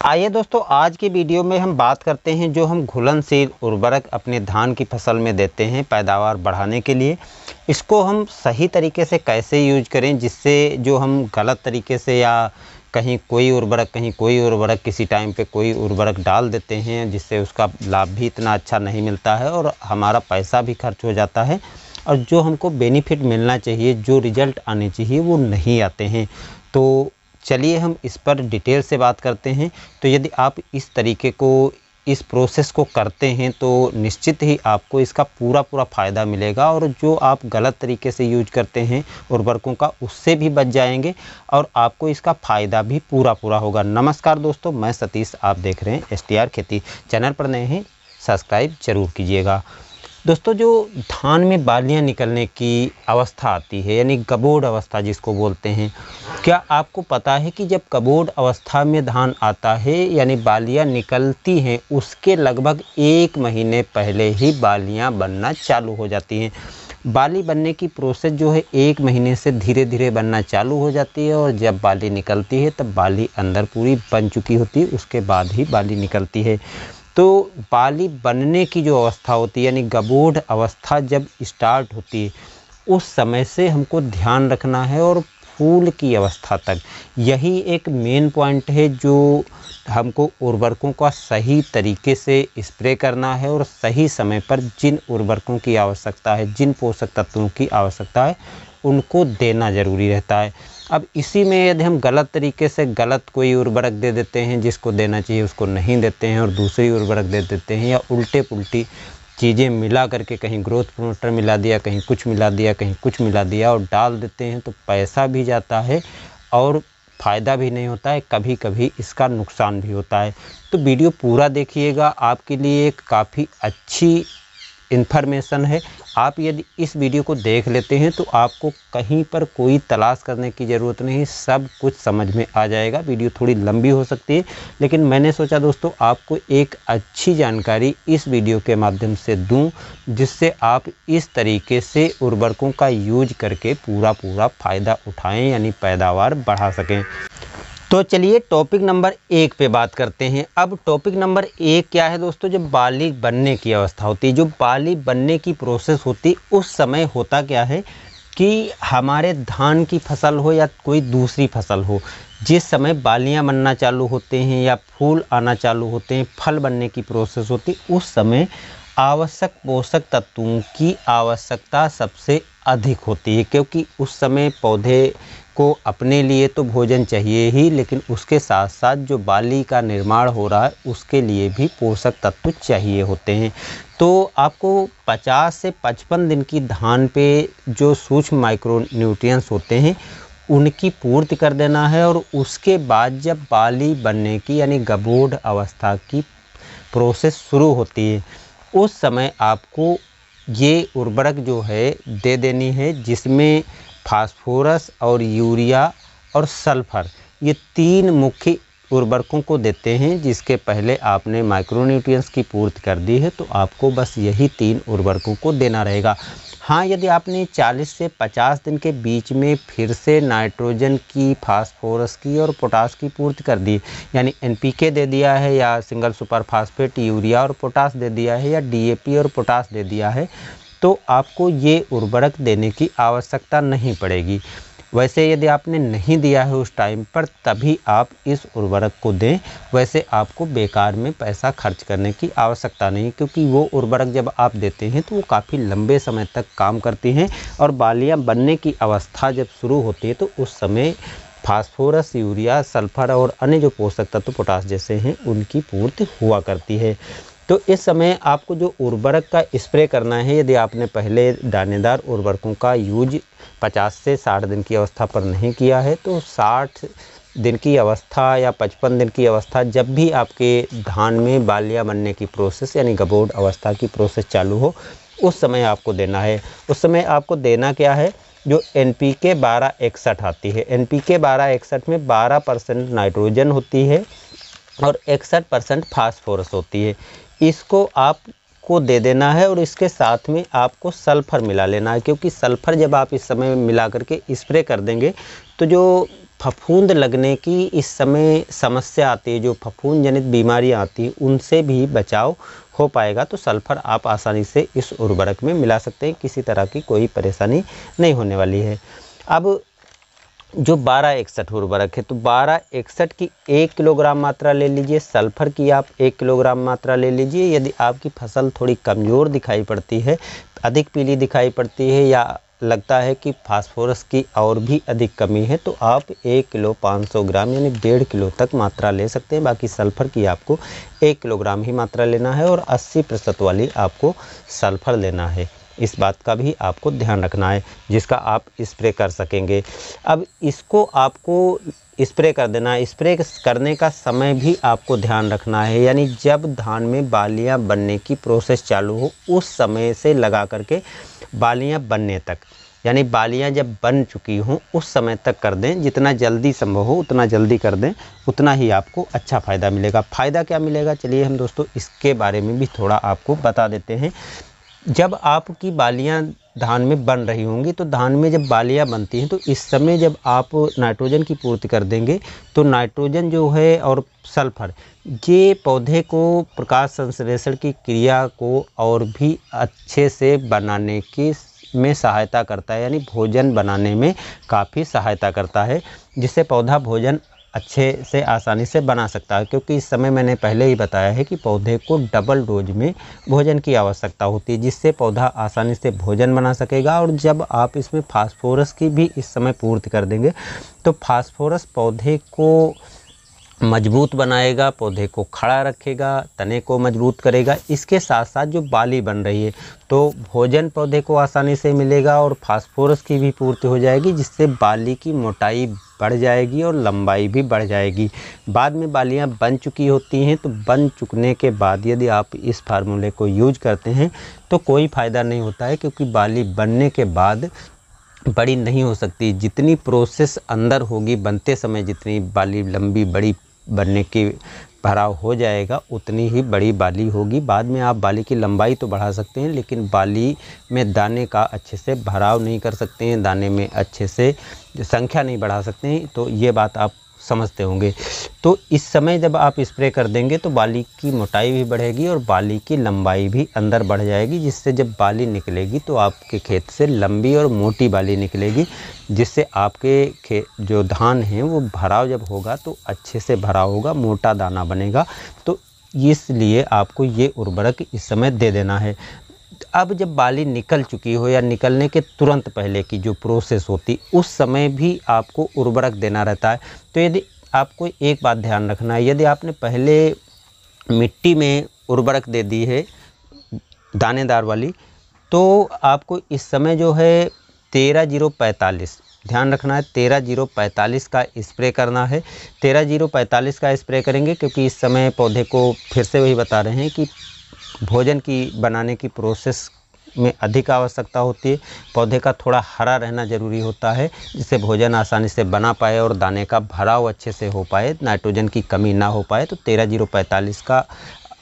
आइए दोस्तों, आज की वीडियो में हम बात करते हैं जो हम घुलनशील उर्वरक अपने धान की फसल में देते हैं पैदावार बढ़ाने के लिए। इसको हम सही तरीके से कैसे यूज करें, जिससे जो हम गलत तरीके से या कहीं कोई उर्वरक किसी टाइम पे कोई उर्वरक डाल देते हैं, जिससे उसका लाभ भी इतना अच्छा नहीं मिलता है और हमारा पैसा भी खर्च हो जाता है और जो हमको बेनिफिट मिलना चाहिए, जो रिज़ल्ट आने चाहिए वो नहीं आते हैं। तो चलिए हम इस पर डिटेल से बात करते हैं। तो यदि आप इस प्रोसेस को करते हैं तो निश्चित ही आपको इसका पूरा फ़ायदा मिलेगा और जो आप गलत तरीके से यूज करते हैं उर्वरकों का, उससे भी बच जाएंगे और आपको इसका फ़ायदा भी पूरा होगा। नमस्कार दोस्तों, मैं सतीश, आप देख रहे हैं STR खेती। चैनल पर नए हैं, सब्सक्राइब जरूर कीजिएगा। दोस्तों, जो धान में बालियां निकलने की अवस्था आती है, यानी कबोड अवस्था जिसको बोलते हैं, क्या आपको पता है कि जब कबोड अवस्था में धान आता है यानी बालियां निकलती हैं, उसके लगभग 1 महीने पहले ही बालियां बनना चालू हो जाती हैं। बाली बनने की प्रोसेस जो है 1 महीने से धीरे धीरे बनना चालू हो जाती है और जब बाली निकलती है तब बाली अंदर पूरी बन चुकी होती है, उसके बाद ही बाली निकलती है। तो बाली बनने की जो अवस्था होती है यानी गबोड अवस्था जब स्टार्ट होती है, उस समय से हमको ध्यान रखना है और फूल की अवस्था तक, यही एक मेन पॉइंट है जो हमको उर्वरकों का सही तरीके से स्प्रे करना है और सही समय पर जिन उर्वरकों की आवश्यकता है, जिन पोषक तत्वों की आवश्यकता है, उनको देना ज़रूरी रहता है। अब इसी में यदि हम गलत तरीके से गलत कोई उर्वरक दे देते हैं, जिसको देना चाहिए उसको नहीं देते हैं और दूसरी उर्वरक दे देते हैं, या उल्टे पुल्टी चीज़ें मिला करके कहीं ग्रोथ प्रमोटर मिला दिया, कहीं कुछ मिला दिया, कहीं कुछ मिला दिया और डाल देते हैं, तो पैसा भी जाता है और फ़ायदा भी नहीं होता है, कभी कभी इसका नुकसान भी होता है। तो वीडियो पूरा देखिएगा, आपके लिए एक काफ़ी अच्छी इन्फॉर्मेशन है। आप यदि इस वीडियो को देख लेते हैं तो आपको कहीं पर कोई तलाश करने की ज़रूरत नहीं, सब कुछ समझ में आ जाएगा। वीडियो थोड़ी लंबी हो सकती है, लेकिन मैंने सोचा दोस्तों आपको एक अच्छी जानकारी इस वीडियो के माध्यम से दूं, जिससे आप इस तरीके से उर्वरकों का यूज करके पूरा फ़ायदा उठाएँ, यानी पैदावार बढ़ा सकें। तो चलिए टॉपिक नंबर 1 पे बात करते हैं। अब टॉपिक नंबर 1 क्या है दोस्तों? जब बाली बनने की अवस्था होती है, जो बाली बनने की प्रोसेस होती है, उस समय होता क्या है कि हमारे धान की फसल हो या कोई दूसरी फसल हो, जिस समय बालियां बनना चालू होते हैं या फूल आना चालू होते हैं, फल बनने की प्रोसेस होती है, उस समय आवश्यक पोषक तत्वों की आवश्यकता सबसे अधिक होती है, क्योंकि उस समय पौधे को अपने लिए तो भोजन चाहिए ही, लेकिन उसके साथ साथ जो बाली का निर्माण हो रहा है उसके लिए भी पोषक तत्व चाहिए होते हैं। तो आपको 50 से 55 दिन की धान पे जो सूक्ष्म माइक्रो न्यूट्रिएंट्स होते हैं उनकी पूर्ति कर देना है और उसके बाद जब बाली बनने की यानी गबोड अवस्था की प्रोसेस शुरू होती है, उस समय आपको ये उर्वरक जो है दे देनी है, जिसमें फास्फोरस और यूरिया और सल्फर, ये 3 मुख्य उर्वरकों को देते हैं। जिसके पहले आपने माइक्रोन्यूट्रिएंट्स की पूर्ति कर दी है तो आपको बस यही 3 उर्वरकों को देना रहेगा। हाँ, यदि आपने 40 से 50 दिन के बीच में फिर से नाइट्रोजन की, फास्फोरस की और पोटास की पूर्ति कर दी, यानी NPK दे दिया है या सिंगल सुपर फास्फेट, यूरिया और पोटास दे दिया है या DAP और पोटास दे दिया है, तो आपको ये उर्वरक देने की आवश्यकता नहीं पड़ेगी। वैसे यदि आपने नहीं दिया है उस टाइम पर, तभी आप इस उर्वरक को दें। वैसे आपको बेकार में पैसा खर्च करने की आवश्यकता नहीं, क्योंकि वो उर्वरक जब आप देते हैं तो वो काफ़ी लंबे समय तक काम करती हैं और बालियां बनने की अवस्था जब शुरू होती है तो उस समय फास्फोरस, यूरिया, सल्फर और अन्य जो पोषक तत्व पोटास जैसे हैं उनकी पूर्ति हुआ करती है। तो इस समय आपको जो उर्वरक का स्प्रे करना है, यदि आपने पहले दानेदार उर्वरकों का यूज 50 से 60 दिन की अवस्था पर नहीं किया है, तो 60 दिन की अवस्था या 55 दिन की अवस्था जब भी आपके धान में बालियां बनने की प्रोसेस यानी गबोड अवस्था की प्रोसेस चालू हो, उस समय आपको देना है। उस समय आपको देना क्या है? जो NPK 1261 आती है, NPK 1261 में 12% नाइट्रोजन होती है और 61% फास्फोरस होती है। इसको आपको दे देना है और इसके साथ में आपको सल्फ़र मिला लेना है, क्योंकि सल्फ़र जब आप इस समय मिला करके स्प्रे कर देंगे तो जो फफूंद लगने की इस समय समस्या आती है, जो फफूंद जनित बीमारियां आती हैं उनसे भी बचाव हो पाएगा। तो सल्फ़र आप आसानी से इस उर्वरक में मिला सकते हैं, किसी तरह की कोई परेशानी नहीं होने वाली है। अब जो 1261 उर्वरक है, तो 1261 की 1 किलोग्राम मात्रा ले लीजिए, सल्फ़र की आप 1 किलोग्राम मात्रा ले लीजिए। यदि आपकी फसल थोड़ी कमज़ोर दिखाई पड़ती है, अधिक पीली दिखाई पड़ती है या लगता है कि फास्फोरस की और भी अधिक कमी है, तो आप 1 किलो 500 ग्राम यानी 1.5 किलो तक मात्रा ले सकते हैं। बाकी सल्फ़र की आपको 1 किलोग्राम ही मात्रा लेना है और 80% वाली आपको सल्फ़र लेना है। इस बात का भी आपको ध्यान रखना है, जिसका आप स्प्रे कर सकेंगे। अब इसको आपको स्प्रे कर देना है। स्प्रे करने का समय भी आपको ध्यान रखना है, यानी जब धान में बालियां बनने की प्रोसेस चालू हो उस समय से लगा करके बालियां बनने तक, यानी बालियां जब बन चुकी हों उस समय तक कर दें। जितना जल्दी संभव हो उतना जल्दी कर दें, उतना ही आपको अच्छा फ़ायदा मिलेगा। फ़ायदा क्या मिलेगा, चलिए हम दोस्तों इसके बारे में भी थोड़ा आपको बता देते हैं। जब आपकी बालियां धान में बन रही होंगी, तो धान में जब बालियां बनती हैं तो इस समय जब आप नाइट्रोजन की पूर्ति कर देंगे, तो नाइट्रोजन जो है और सल्फ़र ये पौधे को प्रकाश संश्लेषण की क्रिया को और भी अच्छे से बनाने की में सहायता करता है, यानी भोजन बनाने में काफ़ी सहायता करता है, जिससे पौधा भोजन अच्छे से आसानी से बना सकता है। क्योंकि इस समय मैंने पहले ही बताया है कि पौधे को डबल डोज में भोजन की आवश्यकता होती है, जिससे पौधा आसानी से भोजन बना सकेगा। और जब आप इसमें फास्फोरस की भी इस समय पूर्ति कर देंगे, तो फास्फोरस पौधे को मजबूत बनाएगा, पौधे को खड़ा रखेगा, तने को मजबूत करेगा। इसके साथ साथ जो बाली बन रही है, तो भोजन पौधे को आसानी से मिलेगा और फास्फोरस की भी पूर्ति हो जाएगी, जिससे बाली की मोटाई बढ़ जाएगी और लंबाई भी बढ़ जाएगी। बाद में बालियां बन चुकी होती हैं, तो बन चुकने के बाद यदि आप इस फार्मूले को यूज करते हैं तो कोई फ़ायदा नहीं होता है, क्योंकि बाली बनने के बाद बड़ी नहीं हो सकती। जितनी प्रोसेस अंदर होगी बनते समय, जितनी बाली लंबी बड़ी बनने की भराव हो जाएगा, उतनी ही बड़ी बाली होगी। बाद में आप बाली की लंबाई तो बढ़ा सकते हैं, लेकिन बाली में दाने का अच्छे से भराव नहीं कर सकते हैं, दाने में अच्छे से संख्या नहीं बढ़ा सकते हैं। तो ये बात आप समझते होंगे। तो इस समय जब आप स्प्रे कर देंगे तो बाली की मोटाई भी बढ़ेगी और बाली की लंबाई भी अंदर बढ़ जाएगी, जिससे जब बाली निकलेगी तो आपके खेत से लंबी और मोटी बाली निकलेगी, जिससे आपके जो धान हैं वो भराव जब होगा तो अच्छे से भराव होगा, मोटा दाना बनेगा। तो इसलिए आपको ये उर्वरक इस समय दे देना है। अब जब बाली निकल चुकी हो या निकलने के तुरंत पहले की जो प्रोसेस होती, उस समय भी आपको उर्वरक देना रहता है। तो यदि आपको एक बात ध्यान रखना है, यदि आपने पहले मिट्टी में उर्वरक दे दी है दानेदार वाली, तो आपको इस समय जो है 13-0-45 ध्यान रखना है, 13-0-45 का स्प्रे करना है। 13-0-45 का स्प्रे करेंगे, क्योंकि इस समय पौधे को फिर से वही बता रहे हैं कि भोजन की बनाने की प्रोसेस में अधिक आवश्यकता होती है। पौधे का थोड़ा हरा रहना ज़रूरी होता है, जिससे भोजन आसानी से बना पाए और दाने का भराव अच्छे से हो पाए, नाइट्रोजन की कमी ना हो पाए। तो 13-0-45 का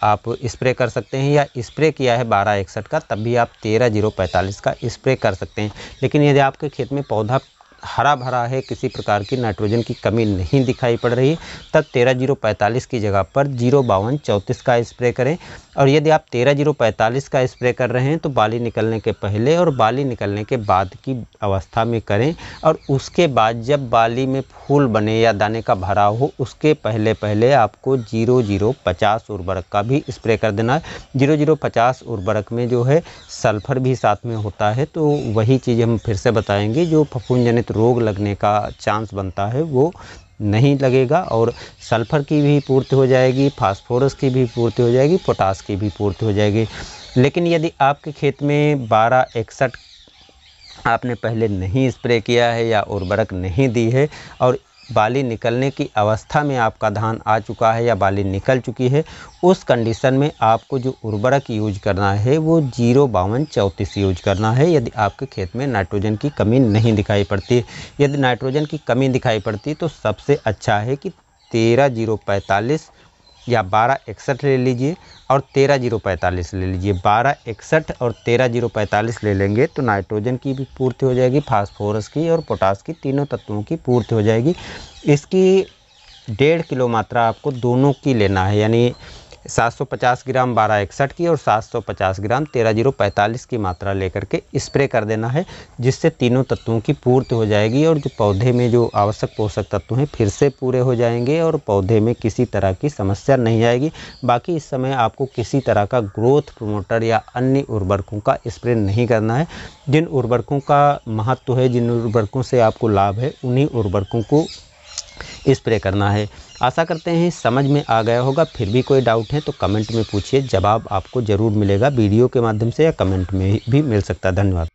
आप स्प्रे कर सकते हैं, या स्प्रे किया है 1261 का, तब भी आप 13-0-45 का स्प्रे कर सकते हैं। लेकिन यदि आपके खेत में पौधा हरा भरा है, किसी प्रकार की नाइट्रोजन की कमी नहीं दिखाई पड़ रही, तब 13-0-45 की जगह पर 0-52-34 का स्प्रे करें। और यदि आप 13-0-45 का स्प्रे कर रहे हैं तो बाली निकलने के पहले और बाली निकलने के बाद की अवस्था में करें, और उसके बाद जब बाली में फूल बने या दाने का भराव हो, उसके पहले पहले आपको 0-0-50 उर्वरक का भी स्प्रे कर देना है। 0-0-50 उर्वरक में जो है सल्फ़र भी साथ में होता है, तो वही चीज़ हम फिर से बताएंगे। जो फफूंद जनित रोग लगने का चांस बनता है वो नहीं लगेगा, और सल्फ़र की भी पूर्ति हो जाएगी, फास्फोरस की भी पूर्ति हो जाएगी, पोटास की भी पूर्ति हो जाएगी। लेकिन यदि आपके खेत में 1261 आपने पहले नहीं स्प्रे किया है या उर्वरक नहीं दी है, और बाली निकलने की अवस्था में आपका धान आ चुका है या बाली निकल चुकी है, उस कंडीशन में आपको जो उर्वरक यूज करना है वो 0-52-34 यूज करना है, यदि आपके खेत में नाइट्रोजन की कमी नहीं दिखाई पड़ती। यदि नाइट्रोजन की कमी दिखाई पड़ती तो सबसे अच्छा है कि 13-0-45 या 1261 ले लीजिए और 13-0-45 ले लीजिए। 1261 और 13-0-45 ले लेंगे तो नाइट्रोजन की भी पूर्ति हो जाएगी, फास्फोरस की और पोटास की, तीनों तत्वों की पूर्ति हो जाएगी। इसकी 1.5 किलो मात्रा आपको दोनों की लेना है, यानी 750 ग्राम 1261 की और 750 ग्राम 13045 की मात्रा लेकर के स्प्रे कर देना है, जिससे तीनों तत्वों की पूर्ति हो जाएगी और जो पौधे में जो आवश्यक पोषक तत्व हैं फिर से पूरे हो जाएंगे और पौधे में किसी तरह की समस्या नहीं आएगी। बाकी इस समय आपको किसी तरह का ग्रोथ प्रमोटर या अन्य उर्वरकों का स्प्रे नहीं करना है। जिन उर्वरकों का महत्व है, जिन उर्वरकों से आपको लाभ है, उन्हीं उर्वरकों को स्प्रे करना है। आशा करते हैं समझ में आ गया होगा। फिर भी कोई डाउट है तो कमेंट में पूछिए, जवाब आपको ज़रूर मिलेगा, वीडियो के माध्यम से या कमेंट में भी मिल सकता है। धन्यवाद।